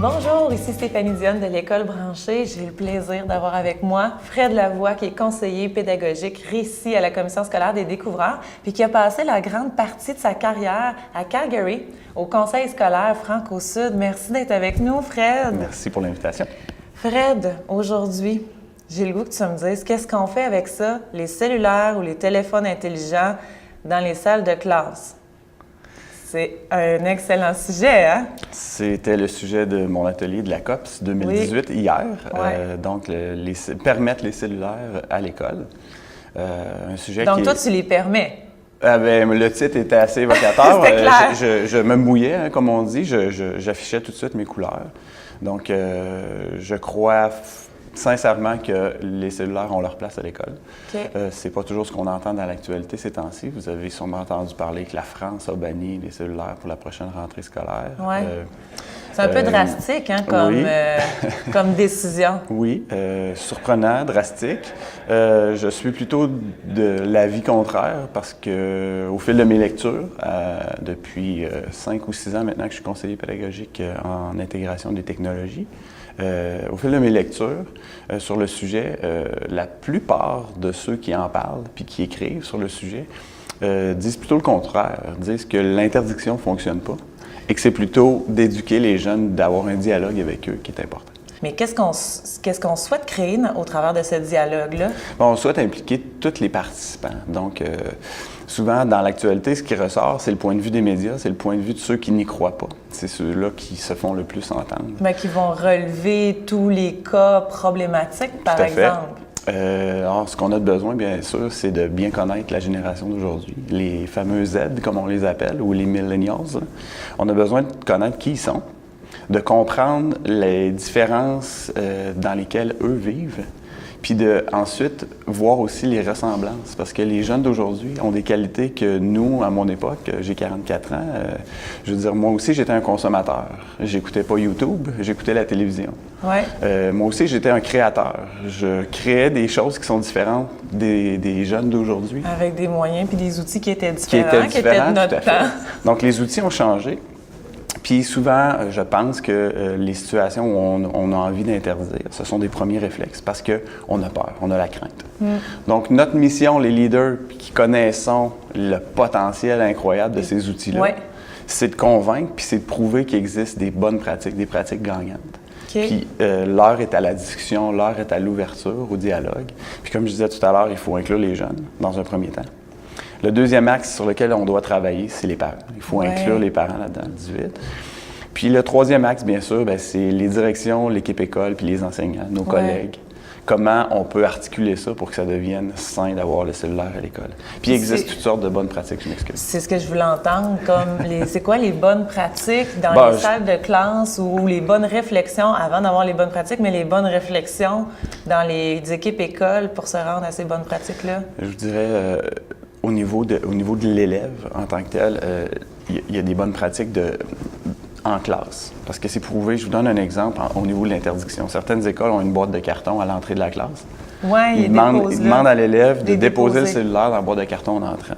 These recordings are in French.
Bonjour, ici Stéphanie Dionne de l'École branchée. J'ai le plaisir d'avoir avec moi Fred Lavoie, qui est conseiller pédagogique ici à la Commission scolaire des découvreurs, puis qui a passé la grande partie de sa carrière à Calgary, au Conseil scolaire Franco-Sud. Merci d'être avec nous, Fred. Merci pour l'invitation. Fred, aujourd'hui, j'ai le goût que tu me dises, qu'est-ce qu'on fait avec ça, les cellulaires ou les téléphones intelligents dans les salles de classe? C'est un excellent sujet, hein? C'était le sujet de mon atelier de la COPS 2018 hier. Ouais. Donc, permettre les cellulaires à l'école. Un sujet Donc, toi, tu les permets? Le titre était assez évocateur. C'était clair. Je me mouillais, hein, comme on dit. J'affichais tout de suite mes couleurs. Donc, je crois sincèrement que les cellulaires ont leur place à l'école. Okay. C'est pas toujours ce qu'on entend dans l'actualité ces temps-ci. Vous avez sûrement entendu parler que la France a banni les cellulaires pour la prochaine rentrée scolaire. Ouais. C'est un peu drastique, hein, comme décision. Oui, surprenant, drastique. Je suis plutôt de l'avis contraire parce que, au fil de mes lectures, depuis 5 ou 6 ans maintenant que je suis conseiller pédagogique en intégration des technologies, au fil de mes lectures sur le sujet, la plupart de ceux qui en parlent puis qui écrivent sur le sujet disent plutôt le contraire, disent que l'interdiction ne fonctionne pas et que c'est plutôt d'éduquer les jeunes, d'avoir un dialogue avec eux qui est important. Mais qu'est-ce qu'on souhaite créer au travers de ce dialogue-là? Bon, on souhaite impliquer tous les participants. Donc, souvent, dans l'actualité, ce qui ressort, c'est le point de vue des médias, c'est le point de vue de ceux qui n'y croient pas. C'est ceux-là qui se font le plus entendre. Bien, qui vont relever tous les cas problématiques, par exemple. Alors, ce qu'on a besoin, bien sûr, c'est de bien connaître la génération d'aujourd'hui, les fameux Z, comme on les appelle, ou les millennials. On a besoin de connaître qui ils sont, de comprendre les différences dans lesquelles eux vivent, puis ensuite voir aussi les ressemblances. Parce que les jeunes d'aujourd'hui ont des qualités que nous, à mon époque, j'ai 44 ans, je veux dire, moi aussi, j'étais un consommateur. J'écoutais pas YouTube, j'écoutais la télévision. Ouais. Moi aussi, j'étais un créateur. Je créais des choses qui sont différentes des jeunes d'aujourd'hui. Avec des moyens puis des outils qui étaient différents, qui étaient de notre temps. Donc, les outils ont changé. Puis souvent, je pense que les situations où on a envie d'interdire, ce sont des premiers réflexes parce qu'on a peur, on a la crainte. Donc, notre mission, les leaders qui connaissons le potentiel incroyable de ces outils-là, c'est de convaincre puis c'est de prouver qu'il existe des bonnes pratiques, des pratiques gagnantes. Okay. Puis l'heure est à la discussion, l'heure est à l'ouverture, au dialogue. Puis comme je disais tout à l'heure, il faut inclure les jeunes dans un premier temps. Le deuxième axe sur lequel on doit travailler, c'est les parents. Il faut inclure les parents là-dedans, 18. Puis le troisième axe, bien sûr, c'est les directions, l'équipe école, puis les enseignants, nos collègues. Comment on peut articuler ça pour que ça devienne sain d'avoir le cellulaire à l'école. Puis il existe toutes sortes de bonnes pratiques, je m'excuse. C'est ce que je voulais entendre, c'est quoi les bonnes pratiques dans les salles de classe ou les bonnes réflexions, avant d'avoir les bonnes pratiques, mais les bonnes réflexions dans les équipes écoles pour se rendre à ces bonnes pratiques-là? Je dirais... Au niveau de l'élève en tant que tel, il y a des bonnes pratiques en classe. Parce que c'est prouvé, je vous donne un exemple au niveau de l'interdiction. Certaines écoles ont une boîte de carton à l'entrée de la classe. Oui, ils demandent à l'élève de déposer le cellulaire dans la boîte de carton en entrant.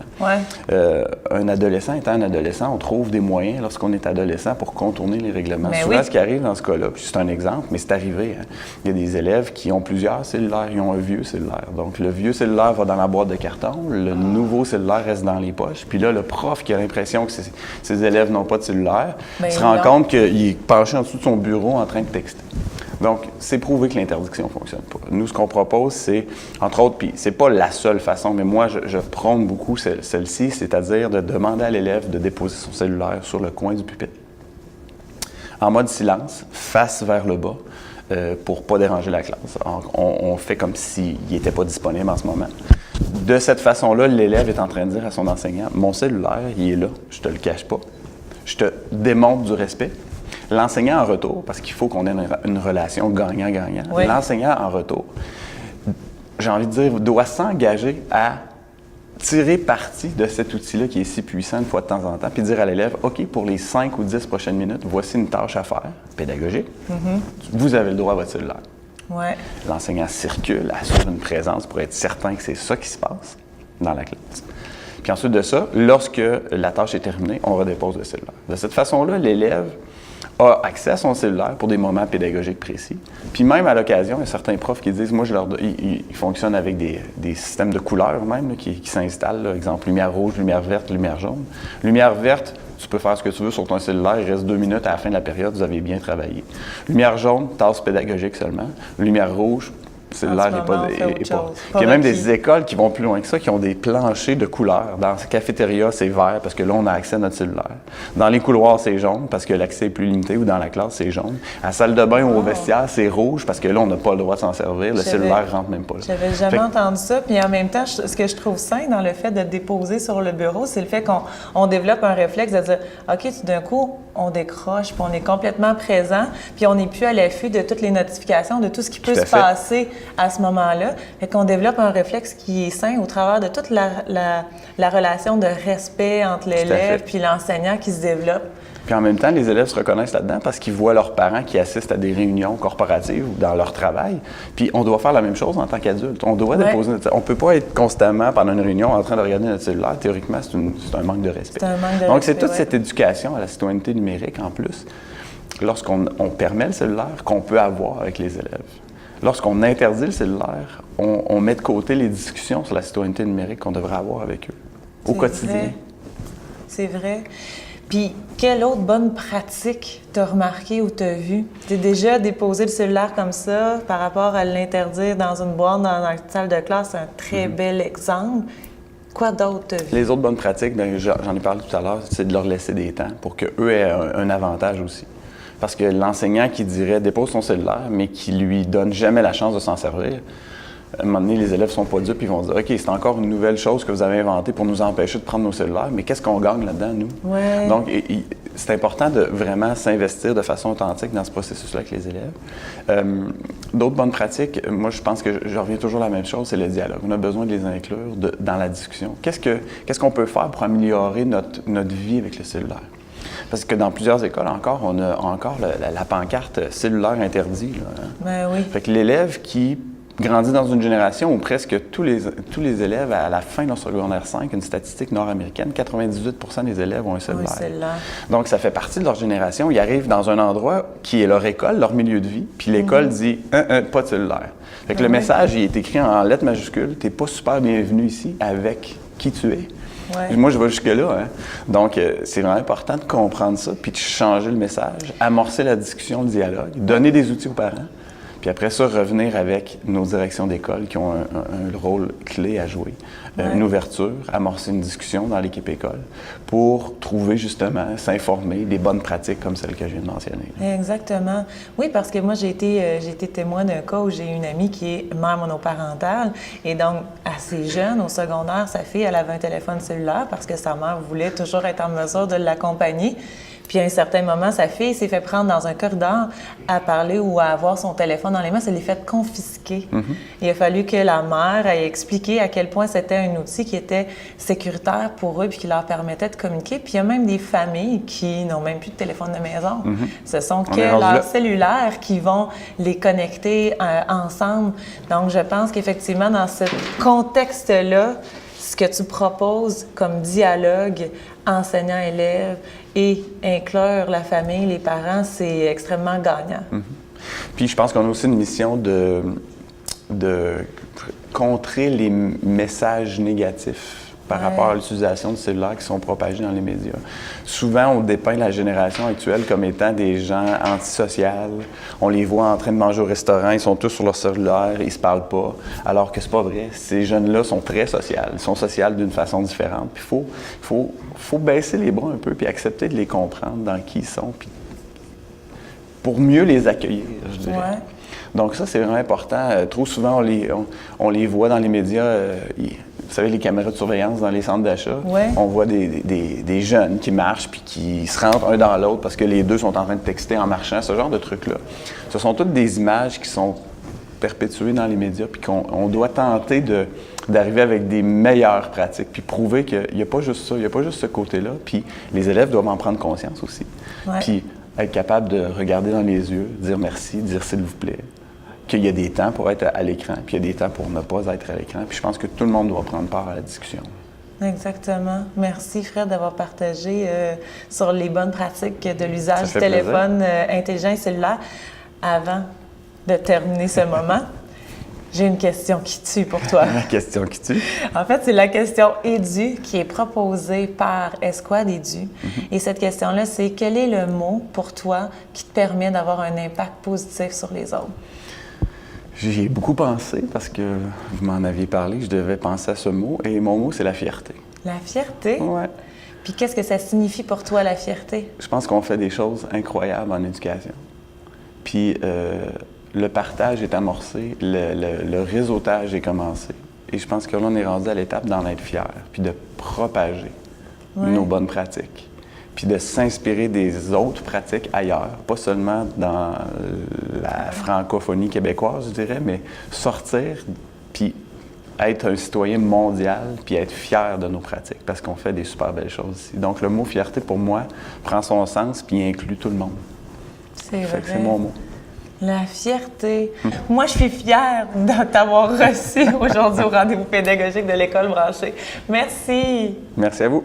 Un adolescent étant un adolescent, on trouve des moyens lorsqu'on est adolescent pour contourner les règlements. Souvent, ce qui arrive dans ce cas-là, puis c'est un exemple, mais c'est arrivé, hein, il y a des élèves qui ont plusieurs cellulaires, ils ont un vieux cellulaire. Donc, le vieux cellulaire va dans la boîte de carton, le nouveau cellulaire reste dans les poches. Puis là, le prof qui a l'impression que ses élèves n'ont pas de cellulaire se rend compte qu'il est penché en dessous de son bureau en train de texter. Donc, c'est prouvé que l'interdiction ne fonctionne pas. Nous, ce qu'on propose, c'est, entre autres, puis c'est pas la seule façon, mais moi, je prône beaucoup celle-ci, c'est-à-dire de demander à l'élève de déposer son cellulaire sur le coin du pupitre, en mode silence, face vers le bas, pour pas déranger la classe. On fait comme s'il n'était pas disponible en ce moment. De cette façon-là, l'élève est en train de dire à son enseignant, « Mon cellulaire, il est là, je te le cache pas. Je te démontre du respect. » L'enseignant en retour, parce qu'il faut qu'on ait une relation gagnant-gagnant, l'enseignant en retour, j'ai envie de dire, doit s'engager à tirer parti de cet outil-là qui est si puissant une fois de temps en temps, puis dire à l'élève, OK, pour les 5 ou 10 prochaines minutes, voici une tâche à faire, pédagogique, vous avez le droit à votre cellulaire. L'enseignant circule, assure une présence pour être certain que c'est ça qui se passe dans la classe. Puis ensuite de ça, lorsque la tâche est terminée, on redépose le cellulaire. De cette façon-là, l'élève a accès à son cellulaire pour des moments pédagogiques précis. Puis même à l'occasion, il y a certains profs qui disent, moi, ils fonctionnent avec des systèmes de couleurs même là, qui s'installent. Là. Exemple, lumière rouge, lumière verte, lumière jaune. Lumière verte, tu peux faire ce que tu veux sur ton cellulaire, il reste 2 minutes à la fin de la période, vous avez bien travaillé. Lumière jaune, tasse pédagogique seulement. Lumière rouge, le cellulaire n'est pas... Il y a même des écoles qui vont plus loin que ça, qui ont des planchers de couleurs. Dans la cafétéria, c'est vert parce que là, on a accès à notre cellulaire. Dans les couloirs, c'est jaune parce que l'accès est plus limité, ou dans la classe, c'est jaune. À la salle de bain ou au vestiaire, c'est rouge parce que là, on n'a pas le droit de s'en servir. Le cellulaire ne rentre même pas là. J'avais jamais entendu ça. Puis en même temps, ce que je trouve sain dans le fait de déposer sur le bureau, c'est le fait qu'on développe un réflexe de dire « OK, tout d'un coup, on décroche, puis on est complètement présent, puis on n'est plus à l'affût de toutes les notifications, de tout ce qui peut se passer à ce moment-là. » Fait qu'on développe un réflexe qui est sain au travers de toute la relation de respect entre l'élève puis l'enseignant qui se développe. Puis en même temps, les élèves se reconnaissent là-dedans parce qu'ils voient leurs parents qui assistent à des réunions corporatives ou dans leur travail. Puis on doit faire la même chose en tant qu'adulte. On doit déposer on ne peut pas être constamment pendant une réunion en train de regarder notre cellulaire. Théoriquement, c'est un manque de respect. Donc c'est toute cette éducation à la citoyenneté numérique en plus, lorsqu'on permet le cellulaire, qu'on peut avoir avec les élèves. Lorsqu'on interdit le cellulaire, on met de côté les discussions sur la citoyenneté numérique qu'on devrait avoir avec eux au quotidien. C'est vrai. Puis, quelle autre bonne pratique t'as remarqué ou t'as vu? T'as déjà déposé le cellulaire comme ça par rapport à l'interdire dans une boîte dans la salle de classe, c'est un très bel exemple. Quoi d'autre t'as vu? Les autres bonnes pratiques, j'en ai parlé tout à l'heure, c'est de leur laisser des temps pour qu'eux aient un avantage aussi. Parce que l'enseignant qui dirait « dépose ton cellulaire », mais qui lui donne jamais la chance de s'en servir, à un moment donné, les élèves ne sont pas dupes, ils vont dire « OK, c'est encore une nouvelle chose que vous avez inventée pour nous empêcher de prendre nos cellulaires, mais qu'est-ce qu'on gagne là-dedans, nous? » Donc, c'est important de vraiment s'investir de façon authentique dans ce processus-là avec les élèves. D'autres bonnes pratiques, moi, je pense que je reviens toujours à la même chose, c'est le dialogue. On a besoin de les inclure dans la discussion. Qu'est-ce qu'on peut faire pour améliorer notre vie avec le cellulaire? Parce que dans plusieurs écoles encore, on a encore la pancarte cellulaire interdit. Là, hein? Ben oui. Fait que l'élève qui grandit dans une génération où presque tous les élèves, à la fin de leur secondaire 5, une statistique nord-américaine, 98% des élèves ont un cellulaire. Donc, ça fait partie de leur génération. Ils arrivent dans un endroit qui est leur école, leur milieu de vie, puis l'école dit « pas de cellulaire ». Fait que le message, il est écrit en lettres majuscules. « T'es pas super bienvenu ici avec qui tu es ». Moi, je vais jusque-là. Hein? Donc, c'est vraiment important de comprendre ça, puis de changer le message, amorcer la discussion, le dialogue, donner des outils aux parents, puis après ça, revenir avec nos directions d'école qui ont un rôle clé à jouer. Une ouverture, amorcer une discussion dans l'équipe école pour trouver justement, s'informer des bonnes pratiques comme celles que je viens de mentionner. Exactement. Oui, parce que moi, j'ai été témoin d'un cas où j'ai une amie qui est mère monoparentale et donc assez jeune, au secondaire, sa fille, elle avait un téléphone cellulaire parce que sa mère voulait toujours être en mesure de l'accompagner. Puis à un certain moment, sa fille s'est fait prendre dans un corridor à parler ou à avoir son téléphone dans les mains. Ça l'est fait confisquer. Il a fallu que la mère ait expliqué à quel point c'était un outil qui était sécuritaire pour eux puis qui leur permettait de communiquer. Puis il y a même des familles qui n'ont même plus de téléphone de maison. Ce sont que leurs cellulaires qui vont les connecter ensemble. Donc je pense qu'effectivement, dans ce contexte-là, ce que tu proposes comme dialogue enseignant-élève et inclure la famille, les parents, c'est extrêmement gagnant. Puis je pense qu'on a aussi une mission de contrer les messages négatifs par rapport à l'utilisation du cellulaire qui sont propagés dans les médias. Souvent, on dépeint la génération actuelle comme étant des gens antisociales. On les voit en train de manger au restaurant, ils sont tous sur leur cellulaire, ils se parlent pas. Alors que c'est pas vrai. Ces jeunes-là sont très sociaux. Ils sont sociaux d'une façon différente. Puis faut baisser les bras un peu puis accepter de les comprendre dans qui ils sont, puis pour mieux les accueillir, je dirais. Donc ça, c'est vraiment important. Trop souvent, on les voit dans les médias. Vous savez, les caméras de surveillance dans les centres d'achat, on voit des jeunes qui marchent puis qui se rentrent un dans l'autre parce que les deux sont en train de texter en marchant, ce genre de trucs-là. Ce sont toutes des images qui sont perpétuées dans les médias puis qu'on doit tenter d'arriver avec des meilleures pratiques puis prouver qu'il n'y a pas juste ça, il n'y a pas juste ce côté-là. Puis les élèves doivent en prendre conscience aussi. Puis être capable de regarder dans les yeux, dire merci, dire s'il vous plaît. Qu'il y a des temps pour être à l'écran, puis il y a des temps pour ne pas être à l'écran. Puis je pense que tout le monde doit prendre part à la discussion. Exactement. Merci, Fred, d'avoir partagé sur les bonnes pratiques de l'usage du téléphone intelligent et cellulaire. Avant de terminer ce moment, j'ai une question qui tue pour toi. La question qui tue? En fait, c'est la question EDU qui est proposée par Esquad Edu. Et cette question-là, c'est quel est le mot pour toi qui te permet d'avoir un impact positif sur les autres? J'y ai beaucoup pensé parce que vous m'en aviez parlé, je devais penser à ce mot. Et mon mot, c'est la fierté. La fierté? Oui. Puis qu'est-ce que ça signifie pour toi, la fierté? Je pense qu'on fait des choses incroyables en éducation. Puis le partage est amorcé, le réseautage est commencé. Et je pense que là, on est rendu à l'étape d'en être fier, puis de propager nos bonnes pratiques. Puis de s'inspirer des autres pratiques ailleurs, pas seulement dans la francophonie québécoise, je dirais, mais sortir, puis être un citoyen mondial, puis être fier de nos pratiques, parce qu'on fait des super belles choses ici. Donc le mot fierté, pour moi, prend son sens, puis inclut tout le monde. C'est vrai. C'est mon mot. La fierté. Moi, je suis fière de t'avoir reçu aujourd'hui au rendez-vous pédagogique de l'École branchée. Merci. Merci à vous.